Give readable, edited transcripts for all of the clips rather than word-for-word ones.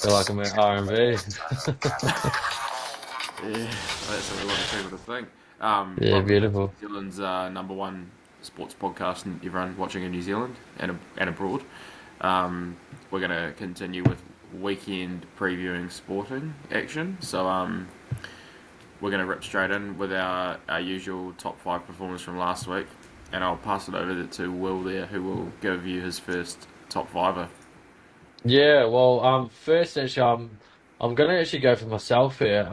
Feel like I'm at R&B. Yeah, that's what we want people to think. Yeah, Welcome back to beautiful. New Zealand's number one sports podcast, and everyone watching in New Zealand and abroad. Um, we're going to continue with weekend previewing sporting action. So we're going to rip straight in with our usual top five performers from last week, and I'll pass it over to Will there, who will give you his first top fiver. Yeah, well, first actually, I'm gonna actually go for myself here.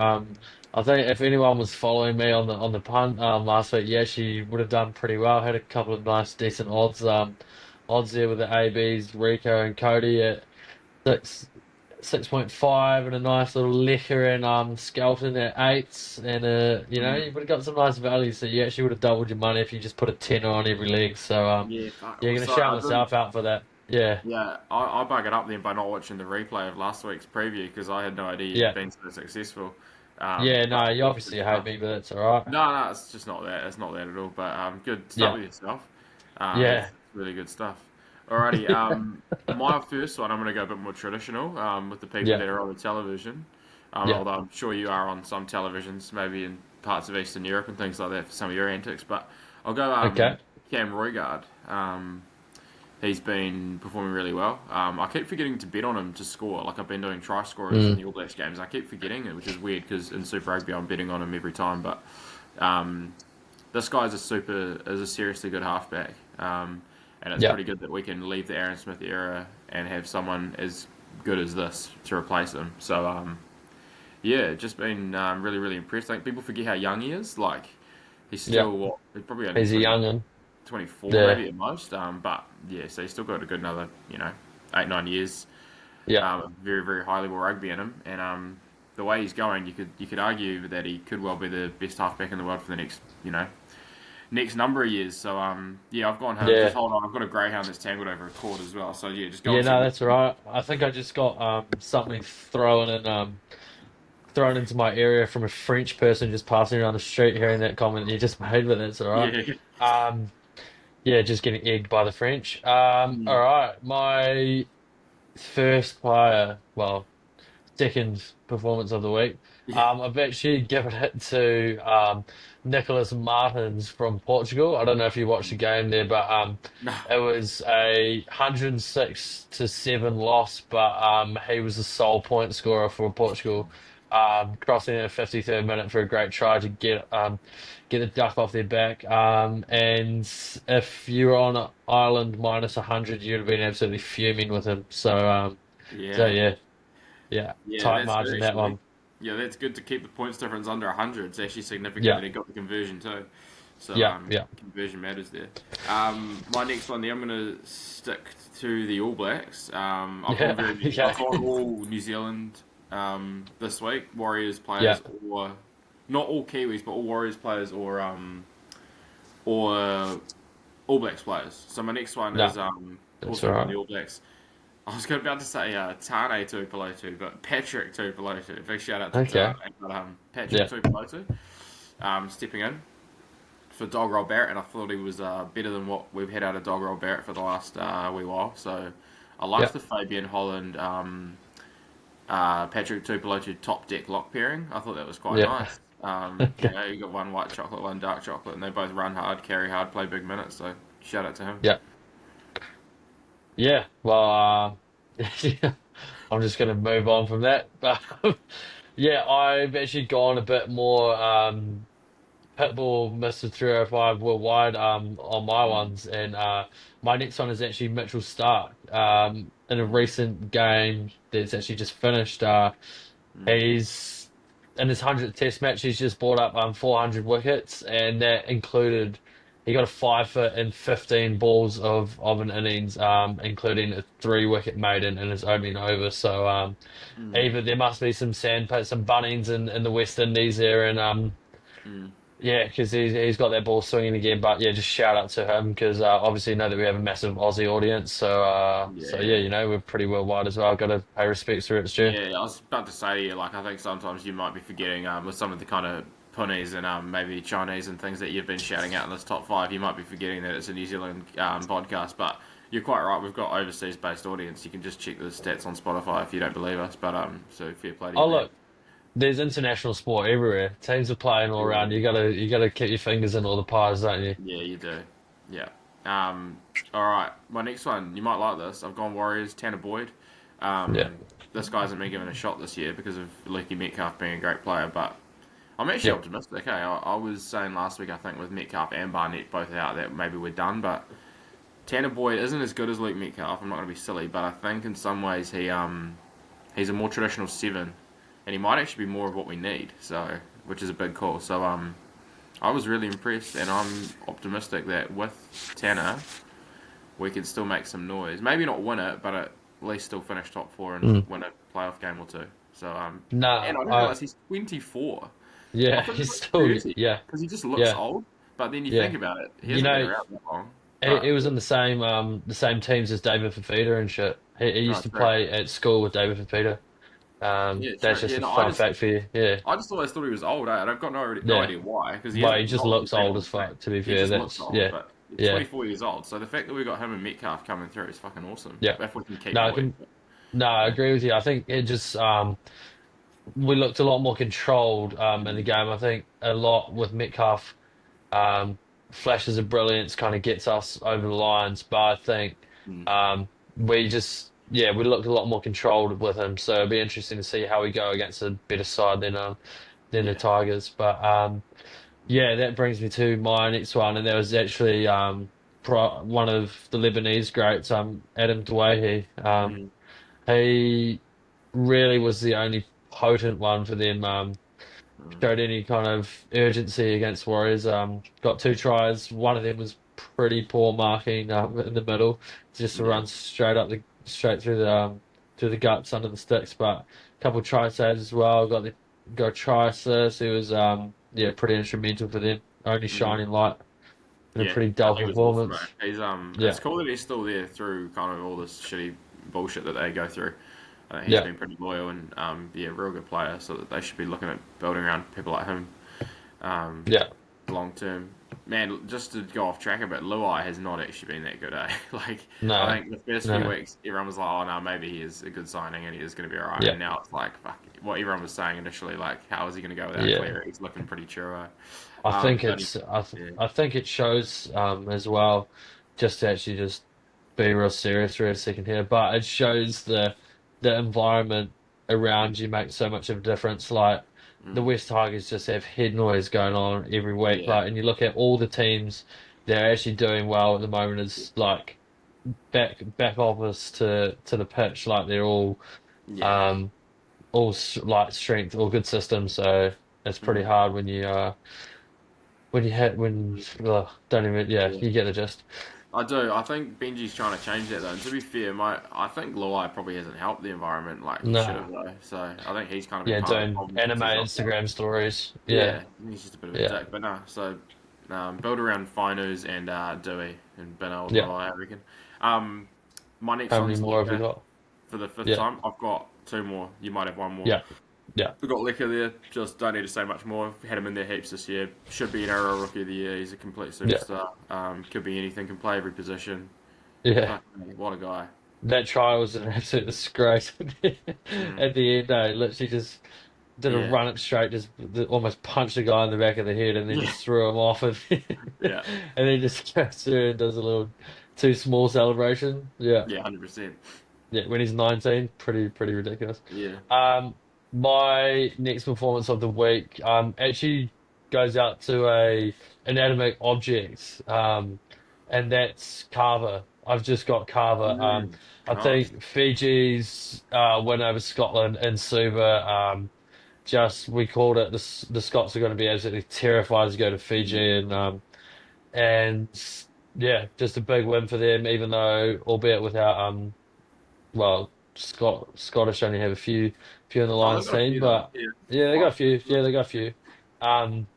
I think if anyone was following me on the punt last week, yeah, she would have done pretty well. Had a couple of nice decent odds there with the ABs, Rico and Cody at six 6.5 and a nice little liquor and Skelton at eights and you would have got some nice value. So you actually would have doubled your money if you just put a tenner on every leg. So Yeah, fuck. yeah, gonna So shout I didn't. myself out for that. Yeah, Yeah, I bug it up then by not watching the replay of last week's preview because I had no idea you'd yeah. been so successful. Yeah, But no, you good obviously hate stuff. me, but that's all right. No, it's just not that. It's not that at all. But good stuff Yeah, with yourself. It's yeah, really good stuff. Alrighty, my first one, I'm going to go a bit more traditional with the people yeah, that are on the television. yeah. Although I'm sure you are on some televisions, maybe in parts of Eastern Europe and things like that for some of your antics. But I'll go Okay. Cam Roigard. He's been performing really well. I keep forgetting to bet on him to score. Like I've been doing try scorers in Mm, the All Blacks games. I keep forgetting it, which is weird because in Super Rugby I'm betting on him every time. But um, this guy's a seriously good halfback, and it's yeah, pretty good that we can leave the Aaron Smith era and have someone as good as this to replace him. So yeah, just been really really impressed. I think people forget how young he is. Like he's yeah. still he's probably only He's a young'un. 24 Yeah, maybe at most. But yeah, so he's still got a good another 8 9 years. yeah, Very very high level rugby in him, and the way he's going, you could argue that he could well be the best halfback in the world for the next number of years. So yeah, I've gone home. Just yeah. hold on, I've got a greyhound that's tangled over a cord as well. So yeah, just go Yeah, and see no, what. that's all right. I think I just got something thrown into my area from a French person just passing around the street hearing that comment you just made, but that's all right. Yeah. Um, yeah, just getting egged by the French. All Mm. right, my first player, well, second performance of the week. Yeah. I've actually given it to Nicholas Martins from Portugal. I don't know if you watched the game there, but No. it was a 106-7 loss, but he was the sole point scorer for Portugal, crossing in the 53rd minute for a great try to get the duck off their back. And if you were on Ireland minus 100, you'd have been absolutely fuming with him. So Yeah. yeah. Yeah, Yeah, tight that's good margin that actually. one. Yeah, that's good to keep the points difference under 100. It's actually significant Yeah, that he got the conversion too. So yeah, yeah, conversion matters there. My next one there, I'm going to stick to the All Blacks. yeah, I've yeah, gone all New Zealand this week. Warriors yeah. players or not all Kiwis, but all Warriors players or All Blacks players. So my next one No, is that's also all from the right. All Blacks. I was about to say Tane Tuipulotu, but Patrick Tuipulotu. Big shout out to Okay. Tane, but Patrick Yeah, Tuipulotu stepping in for Dog Roll Barrett, and I thought he was better than what we've had out of Dog Roll Barrett for the last wee while. So I yeah, liked the Fabian Holland Patrick Tuipulotu top deck lock pairing. I thought that was quite yeah. nice. Okay. You got one white chocolate, one dark chocolate, and they both run hard, carry hard, play big minutes. So shout out to him. Yeah, yeah. Well, I'm just gonna move on from that. Yeah, I've actually gone a bit more Pitbull, Mr. 305 worldwide on my Mm, ones, and my next one is actually Mitchell Stark. In a mm, recent game that's actually just finished. mm. He's in his 100th Test match. He's just brought up 400 wickets, and that included he got a 5 foot and 15 balls of an innings, including a 3 wicket maiden in his opening over. So Mm, either there must be some sandpits, some Bunnings in the West Indies there, and mm. yeah, because he's got that ball swinging again. But yeah, just shout out to him because obviously know that we have a massive Aussie audience. So yeah, Yeah, we're pretty worldwide as well. Got to pay respects where it's due. yeah. I was about to say to you, like, I think sometimes you might be forgetting with some of the kind of Punnis and maybe Chinese and things that you've been shouting out in this top five. You might be forgetting that it's a New Zealand podcast, but you're quite right. We've got overseas-based audience. You can just check the stats on Spotify if you don't believe us. But so fair play to you Oh there. look, there's international sport everywhere. Teams are playing all around. Yeah, You gotta keep your fingers in all the pies, don't you? yeah, you do. Yeah. All right. My next one, you might like this. I've gone Warriors. Tanner Boyd. Yeah, This guy hasn't been given a shot this year because of Leaky Metcalf being a great player, but I'm actually yeah. optimistic. Hey, I was saying last week, I think with Metcalf and Barnett both out, that maybe we're done, but Tanner Boyd isn't as good as Luke Metcalf. I'm not going to be silly, but I think in some ways he's a more traditional seven, and he might actually be more of what we need. So, which is a big call. So I was really impressed, and I'm optimistic that with Tanner we can still make some noise. Maybe not win it, but at least still finish top four and Mm. win a playoff game or two. So and Nah, I didn't realize he's 24. I yeah, thought he was he's like still, 30 yeah, because he just looks yeah, old. But then you think yeah. about it, he You hasn't been know, around that long. he But was in the same teams as David Fafita and shit. He no, used to true. play at school with David Fafita. Yeah, That's true. just Yeah, a no, fun fact for you. Yeah, I just always thought he was old. And I've got no yeah. idea why because he Well, he hasn't just not looks been old on as the team. fuck. To be He fair, just looks that's old, yeah, but he's yeah, 24 years old. So the fact that we got him and Metcalf coming through is fucking awesome. yeah. If we can keep No, I Boyd. can. No, I Yeah. agree with you. I think it just we looked a lot more controlled in the Mm, game. I think a lot with Metcalf. Um, Flashes of brilliance kind of gets us over the lines, but I think mm, we just we looked a lot more controlled with him. So it'll be interesting to see how we go against a better side than the yeah. Tigers. But yeah, that brings me to my next one, and that was actually one of the Lebanese greats, Adam Doueihi. Mm, He really was the only potent one for them. mm, Showed any kind of urgency against Warriors. Got two tries. One of them was pretty poor marking in the middle, just to yeah. run straight through the guts under the sticks. But a couple of try saves as well. Got a try assist. It was pretty instrumental for them. Only Mm. shining light in a Yeah, pretty no, dull he was awesome, bro. performance. He's Yeah, it's cool that he's still there through kind of all this shitty bullshit that they go through. He's yeah, been pretty loyal and yeah, real good player. So that they should be looking at building around people like him um, yeah, long term. Man, just to go off track a bit, Luai has not actually been that good, eh? Like I no, think the first few no, weeks, everyone was like, "Oh no, maybe he is a good signing and he is going to be alright." yeah, And now it's like, fuck, what everyone was saying initially, like, how is he going to go without yeah. Clear? He's looking pretty churro. I think But he, it's yeah, I think it shows as well, just to actually just be real serious for a second here, but it shows the environment around you makes so much of a difference. Like the mm, West Tigers just have head noise going on every week. yeah, Like, and you look at all the teams that are actually doing well at the moment is like back office to the pitch. Like they're yeah. um like strength, all good systems. So it's pretty Mm. hard when you hit don't even Yeah. you get the gist. I do. I think Benji's trying to change that though. And to be fair, I think Luai probably hasn't helped the environment like he should have No. though. So I think he's kind of been Yeah, part of the doing problem anime since he's lost out. Instagram stories. Yeah, Yeah, he's just a bit of a yeah, dick. But no, so build around Finus and Dewey and Beno with yeah. Luai, I reckon. Um, my next How many one's more have we Liquor got? for the fifth Yeah, time. I've got two more. You might have one more. yeah, yeah, We've got Liquor there. Just don't need to say much more. Had him in there heaps this year. Should be an Arrow Rookie of the Year. He's a complete yeah, superstar. Could be anything. Can play every position. yeah. Fuck me, what a guy. That try was an absolute disgrace Mm, at the end. I literally just did a yeah. run up straight, just almost punched the guy in the back of the head, and then Yeah. just threw him off, and Yeah. and then just goes through and does a little too small celebration. Yeah, Yeah. 100%. yeah. When he's 19, pretty ridiculous. Yeah. Um, my next performance of the week actually goes out to a inanimate object, and that's Carver. I've just got Carver. I Nice. think Fiji's win over Scotland in Suva. Just we called it. The Scots are going to be absolutely terrified to go to Mm, Fiji, and yeah, just a big win for them. Even though, albeit without well, Scottish only have a few in the oh, they've Lions got a team, few though. but Yeah. yeah, they got Quite. a few. Yeah, they got a few. Um,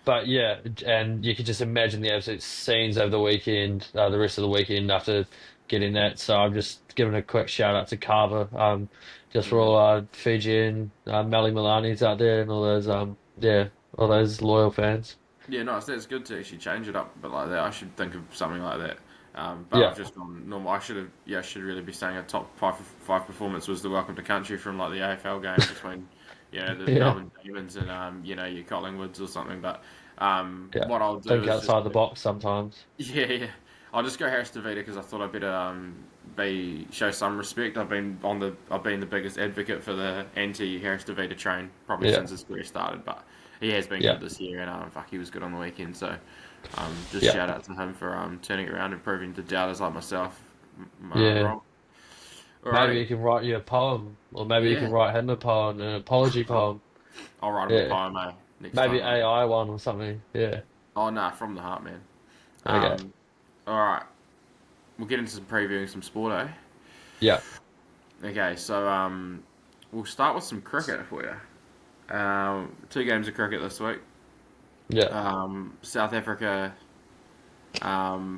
but yeah, and you could just imagine the absolute scenes over the weekend, the rest of the weekend after getting that. So I'm just giving a quick shout out to Carver, just for Mm. all our Fijian Mali Milanis out there and all those all those loyal fans. Yeah, nice. That's good to actually change it up a bit like that. I should think of something like that But Yeah. I've just gone normal. I should really be saying a top five performance was the Welcome to Country from like the AFL game between, the Yeah. Melbourne Demons and your Collingwoods or something. But Yeah. what I'll do Think is just outside the box sometimes. yeah. I'll just go Harris Davida because I thought I'd better be show some respect. I've been the biggest advocate for the anti Harris Davida train probably Yeah. since his career started, but he has been Yeah. good this year and fuck he was good on the weekend. So just Yeah. shout out to him for turning it around and proving to doubters like myself Yeah. wrong. Maybe Alrighty, you can write you a poem, or maybe you can yeah, write him a poem, an apology I'll, poem. I'll write him a Yeah. poem next Maybe time. AI one or something. Yeah. Oh nah, from the heart, man. Okay. Um, all right, we'll get into some previewing some sport, eh? Yeah. Okay, so we'll start with some cricket for you. Two games of cricket this week. Yeah. South Africa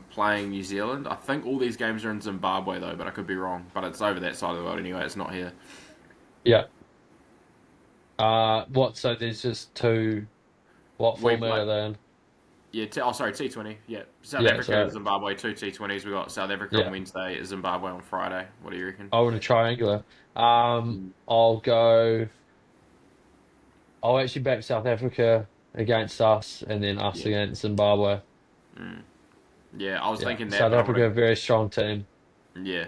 playing New Zealand. I think all these games are in Zimbabwe though, but I could be wrong. But it's over that side of the world anyway. It's not here. Yeah. What? So there's just two. What We format play. are they in? Yeah. Sorry. T20. Yeah. South Yeah. Africa, So Zimbabwe, two T20s. We got South Africa on yeah, Wednesday, Zimbabwe on Friday. What do you reckon? I want a triangular. Mm. I'll go. I'll actually back South Africa against us, and then us Yeah. against Zimbabwe. Mm. Yeah. I was Yeah. thinking that, South but I would Africa, have. a very strong team. Yeah.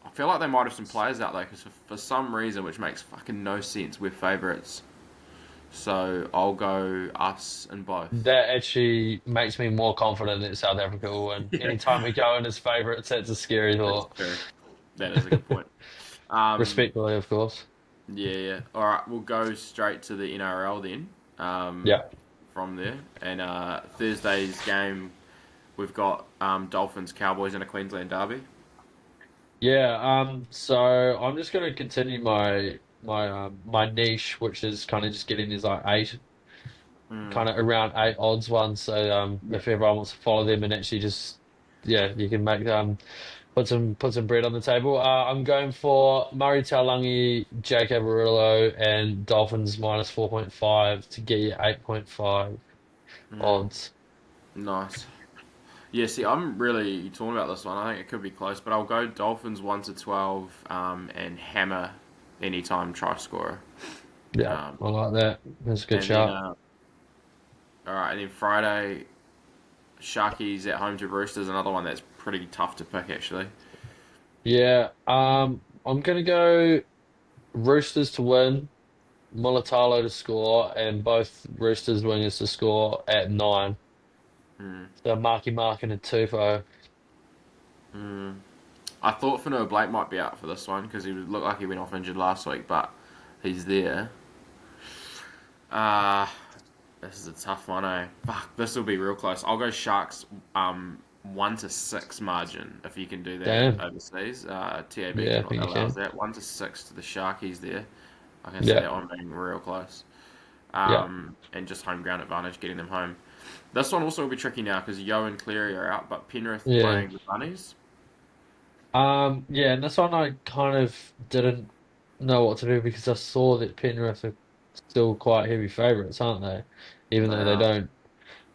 I feel like they might have some players out there because for some reason, which makes fucking no sense, we're favourites. So I'll go us and both. That actually makes me more confident that South Africa will win. Yeah, Anytime we go in as favourites, that's a scary that's thought. true. That is a good point. Um, Respectfully, of course. yeah, yeah. All right, we'll go straight to the NRL then. Yeah. From there, and Thursday's game, we've got Dolphins Cowboys in a Queensland derby. Yeah, so I'm just gonna continue my niche, which is kind of just getting these like eight Mm. kind of around eight odds ones. So Yeah. if everyone wants to follow them and actually just yeah, you can make put some bread on the table. I'm going for Murray Taulagi, Jake Averillo, and Dolphins minus 4.5 to get you 8.5 Mm. odds. Nice. Yeah, see, I'm really torn about this one. I think it could be close, but I'll go Dolphins 1-12 and hammer anytime try scorer. Yeah, Um, I like that. That's a good and then shot. all right, and then Friday, Sharkies at home to Roosters, another one that's pretty tough to pick actually. Yeah, I'm gonna go Roosters to win. Mulatalo to score, and both Roosters wingers to score at 9. Hmm. So Marky Mark and a Tufo. Hmm. I thought Fanua Blake might be out for this one because he looked like he went off injured last week, but he's there. Uh this is a tough one, eh? Fuck, this will be real close. I'll go Sharks 1-6 margin if you can do that Damn. overseas. TAB Yeah, I can think you allows can. that 1-6 to the Sharkies there. I can see Yeah, that one being real close. yeah, And just home ground advantage getting them home. This one also will be tricky now because Yo and Cleary are out, but Penrith yeah. playing the Bunnies. Yeah, and this one I kind of didn't know what to do because I saw that Penrith are still quite heavy favourites, aren't they? Even They though they are. don't.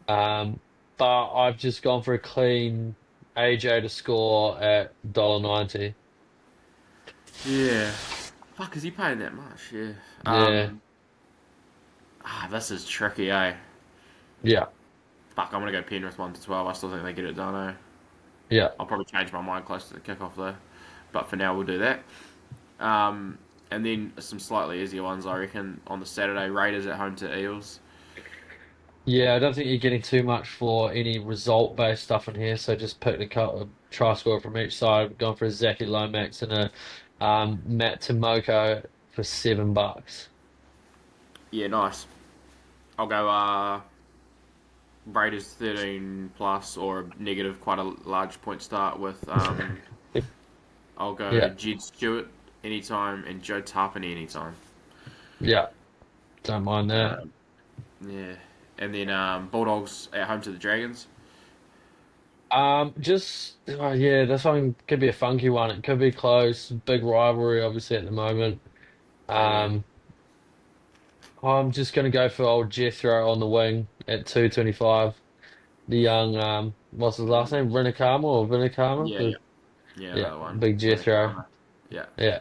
Um, but I've just gone for a clean AJ to score at $1.90. Yeah. Fuck, is he paying that much? Yeah. Yeah, This is tricky, eh? yeah, Fuck, I'm gonna go Penrith 1-12. I still think they get it done, eh? yeah, I'll probably change my mind close to the kickoff though. But for now, we'll do that. And then some slightly easier ones, I reckon, on the Saturday. Raiders at home to Eels. yeah. I don't think you're getting too much for any result-based stuff in here. So just pick a try score from each side. Going for a Zachy Lomax and a Matt Timoko for $7. Yeah, nice. I'll go Raiders 13 plus or a negative, quite a large point start with. I'll go Yeah, Jed Stewart anytime and Joe Tarpany anytime. yeah. Don't mind that. Um, yeah, and then Bulldogs at home to the Dragons. Just yeah, this one could be a funky one. It could be close. Big rivalry, obviously at the moment. Yeah, Um, I'm just gonna go for old Jethro on the wing at 225. the young what's his last name? Renakama or Vinakama? Yeah, yeah, yeah, Yeah, that one. Big Jethro. Winakama. Yeah, Yeah,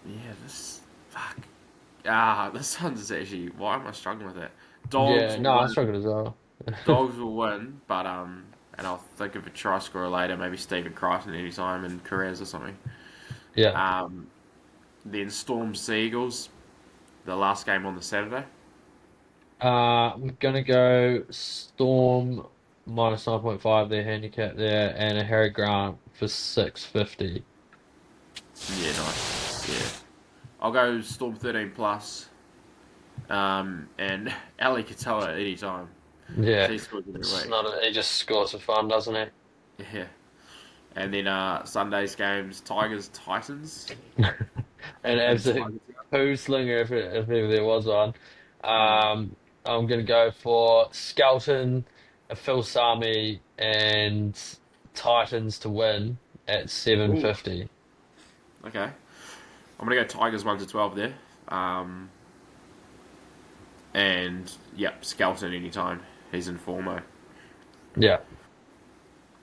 yeah. This fuck. Ah, this one's actually. Why am I struggling with it? Dogs yeah. will No, I win. struggled as well. Dogs will win, but and I'll think of a try scorer later. Maybe Stephen Crichton anytime and Carrez or something. Yeah. Um, then Storm Seagulls, the last game on the Saturday. I'm gonna go Storm minus 9.5 their handicap there, and a Harry Grant for 650. Yeah, nice. Yeah, I'll go Storm 13 plus. And Ali Katoa anytime. Yeah, He scores every it's week. not. He just scores for fun, doesn't Yeah. And then Sunday's games, Tigers, Titans. he? An I think absolute Tigers. poo slinger if ever there was one. Mm. Um, I'm gonna go for Skelton, a Phil Sami, and Titans to win at Ooh, 750. okay. I'm gonna go Tigers 1 to 12 there. Um, and yep, Skelton anytime. He's in formo. Yeah.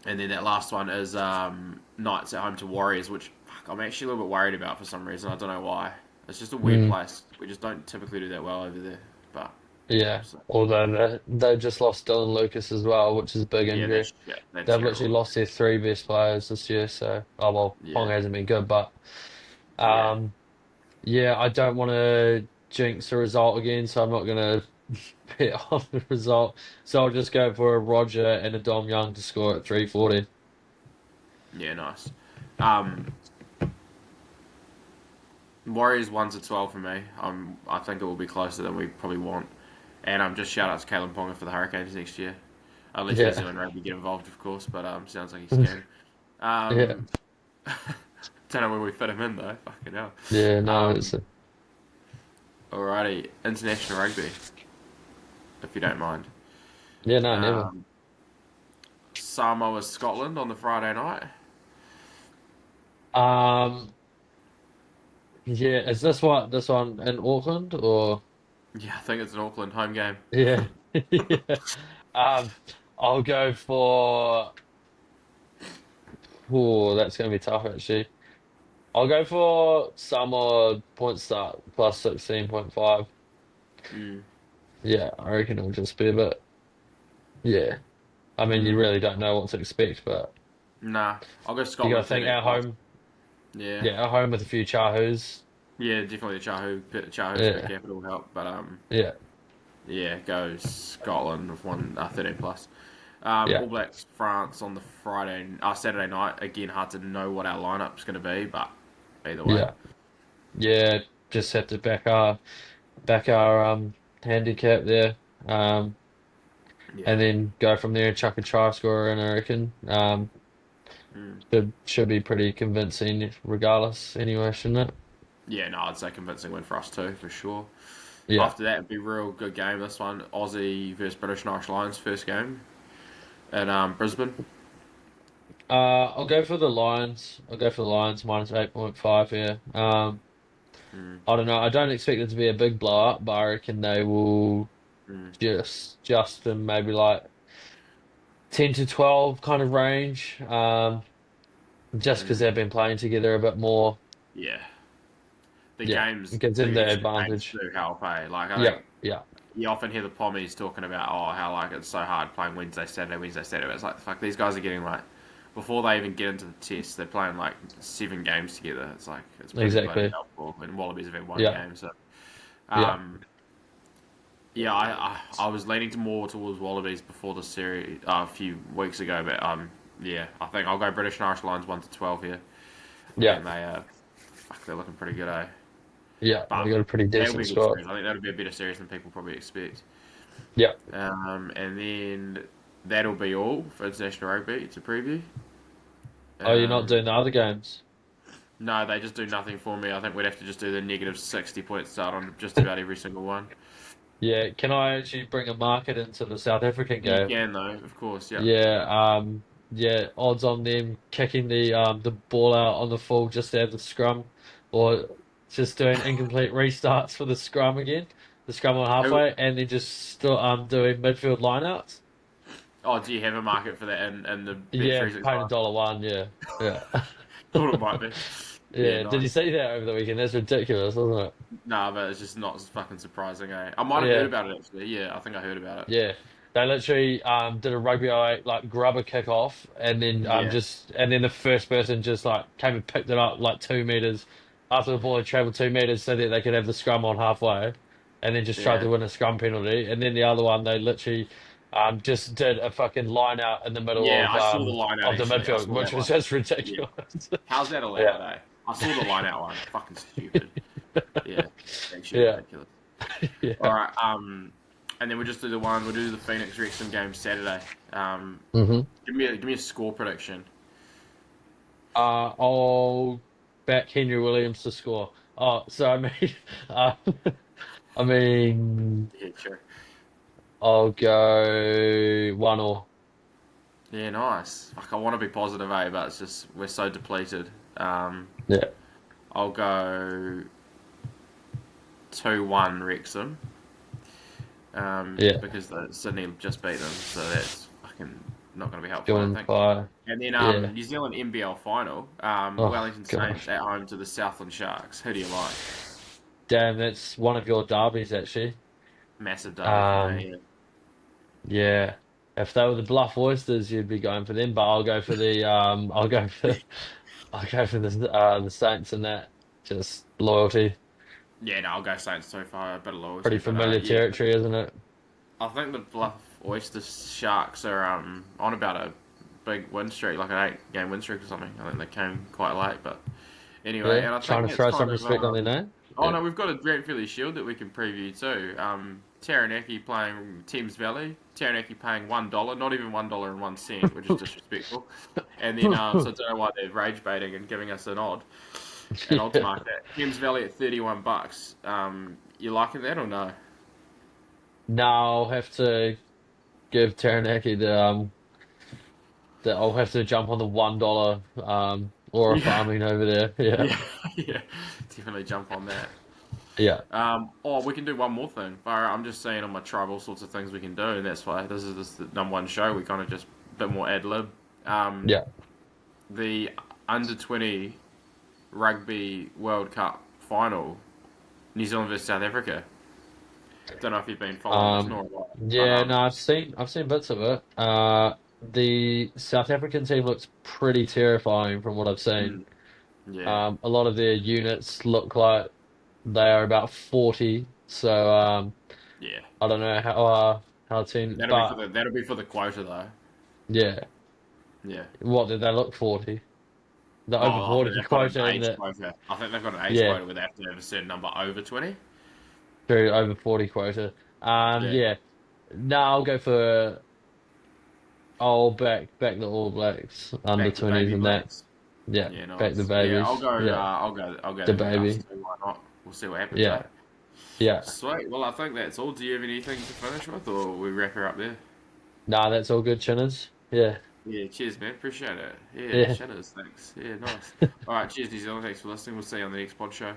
And then that last one is Knights at home to Warriors, which fuck, I'm actually a little bit worried about for some reason. I don't know why. It's just a weird Mm, place. We just don't typically do that well over there. But yeah. so, Although they just lost Dylan Lucas as well, which is a big yeah, they're injury. shit. They're They've literally terrible. lost their three best players this year, so oh well, Pong Yeah, hasn't been good, but yeah. um yeah, I don't want to jinx the result again, so I'm not gonna bet on the result. So I'll just go for a Roger and a Dom Young to score at 340. Yeah, nice. Um, Warriors 1 to 12 for me. I think it will be closer than we probably want. And just shout out to Kalen Ponga for the Hurricanes next year. Unless New Yeah. Zealand Rugby get involved, of course. But sounds like he's scared. Yeah. Um, don't know where we fit him in though. Fucking hell. Yeah, no, Um, alrighty, international rugby, if you don't mind. yeah, no, never. Um, Samoa Scotland on the Friday night. Um yeah, is this one in Auckland or Yeah, I think it's an Auckland home game. yeah. Yeah. Um I'll go for oh, that's gonna be tough actually. I'll go for Samoa point start plus 16.5. Mm, Yeah, I reckon it'll just be a bit. Yeah, I mean, you mm. really don't know what to expect, but Nah, I'll go you got to Scotland think 13 at plus. home. Yeah, Yeah, at home with a few Chahoos. yeah, definitely the Chahoos per Yeah, capita will help. But yeah, yeah, go Scotland with 13 plus. yeah, All Blacks France on the Saturday night. Again, hard to know what our lineup's going to be, but either way, yeah, yeah. Just have to back our handicap there, yeah, and then go from there and chuck a try scorer, and I reckon mm. should be pretty convincing regardless. Anyway, shouldn't it? Yeah. No, I'd say convincing win for us too, for sure. Yeah. After that, it'd be a real good game. This one, Aussie versus British and Irish Lions, first game at Brisbane. I'll go for the Lions. I'll go for the Lions minus 8.5 here. Mm, I don't know. I don't expect it to be a big blowout, but I reckon they will mm, just in maybe like 10 to 12 kind of range. Just because mm. they've been playing together a bit more. Yeah, the Yeah, games, it gives the them the extra games advantage. do help. Like I Yeah, think yeah, you often hear the pommies talking about how like it's so hard playing Wednesday, Saturday, Wednesday, Saturday. It's like fuck, these guys are getting like before they even get into the test, they're playing like 7 games together. It's like it's pretty bloody exactly. helpful. And Wallabies have had one Yeah, game, so yeah, um, yeah, I was leaning to more towards Wallabies before the series a few weeks ago, but yeah, I think I'll go British and Irish Lions 1 to 12 here, yeah, and fuck, they're looking pretty good, eh? yeah. They But got a pretty that'll be decent a good squad. series. I think that'll be a better series than people probably expect. Yeah. And then that'll be all for international rugby to preview. Oh, you're not Um, doing the other games? no, they just do nothing for me. I think we'd have to just do the negative 60 point start on just about every single one. Yeah. Can I actually bring a market into the South African You game? can though, of course. Yep. Yeah, yeah, odds on them kicking the ball out on the full just to have the scrum, or just doing incomplete restarts for the scrum again. the scrum on Who? halfway, and then just still doing midfield lineouts. Oh, do you have a market for that in the Bet Yeah, three six paying a five? dollar one. Yeah, yeah, Thought it might be. Yeah, yeah. Did you nice. see that over the weekend? That's ridiculous, wasn't it? Nah, but it's just not fucking surprising, eh? I might have heard Yeah, about it actually. Yeah, I think I heard about it. yeah. They literally did a rugby 08 like grubber kick off, and then Yeah, just and then the first person just like came and picked it up like 2 meters after the ball had travelled 2 meters, so that they could have the scrum on halfway, and then just tried yeah, to win a scrum penalty. And then the other one, they literally just did a fucking line out in the middle yeah. I saw the line out of the actually. I midfield, saw which that was one. just Yeah. ridiculous. How's that Yeah, allowed, eh? I saw the line out one. Fucking stupid. Yeah, actually yeah, ridiculous. All yeah. right. And then we'll just do the one. We'll do the Phoenix Wrexham game Saturday. hmm Give me a score prediction. I'll back Henry Williams to score. Oh, so I mean, uh, I mean, Yeah, sure. I'll go 1-1. Yeah, nice. Fuck, I want to be positive, eh? But it's just we're so depleted. Yeah, I'll go 2-1 Wrexham. yeah. Because Sydney just beat them, so that's fucking not going to be helpful, I don't Going think. by, And then yeah. New Zealand NBL final, Oh Wellington Saints gosh, at home to the Southland Sharks. Who do you like? damn, that's one of your derbies actually. Massive derby for Um, me. yeah. If they were the Bluff Oysters, you'd be going for them, but I'll go for the Saints and that. Just loyalty, Yeah, no, I'll go Saints so far, a bit of loyalty, pretty but familiar yeah, territory, isn't it? I think the Bluff Oyster Sharks are on about a big win streak, like an 8 game win streak or something. I think they came quite late, but anyway, Yeah, and I trying think to it's throw kind some of respect on their name. oh Yeah. no, we've got a Grant Philly Shield that we can preview too. Taranaki playing Thames Valley. Taranaki paying $1, not even $1.01, which is disrespectful. And then so I don't know why they're rage baiting and giving us an odds Yeah. market. Thames Valley at $31. You liking that or no? No, I'll have to give Taranaki the I'll have to jump on the $1 aura Yeah, farming over there. Yeah. yeah, yeah. Definitely jump on that. Yeah. Oh, we can do one more thing. I'm just saying on my tribe all sorts of things we can do, and that's why this is the number one show. We kind of just a bit more ad lib. Um, Yeah. the under 20 rugby World Cup final, New Zealand versus South Africa. Don't know if you've been following this Um nor what, but yeah, no, I've seen bits of it. The South African team looks pretty terrifying from what I've seen. mm, yeah, A lot of their units look like they are about 40. So yeah. I don't know how team but That'll be for the quota though. yeah. Yeah. What did they look 40? The over Oh, I think 40 they've got an quota and age the quota. I think they've got an age yeah, quota where they have to have a certain number over 20. true over 40 quota. Yeah. Yeah. No, I'll back the All Blacks under Back the 20s baby and that. blacks. Yeah, Yeah, back the nice. Yeah, babies. Yeah, I'll go the there with us baby. too. Why not? We'll see what happens, eh? Yeah, yeah. Sweet. Well, I think that's all. Do you have anything to finish with, or we wrap her up there? Nah, that's all good, Chinners. Yeah, Yeah, cheers, man. Appreciate it. Yeah, yeah. shadows. Thanks. Yeah, nice. All right, cheers, New Zealand. Thanks for listening. We'll see you on the next pod show.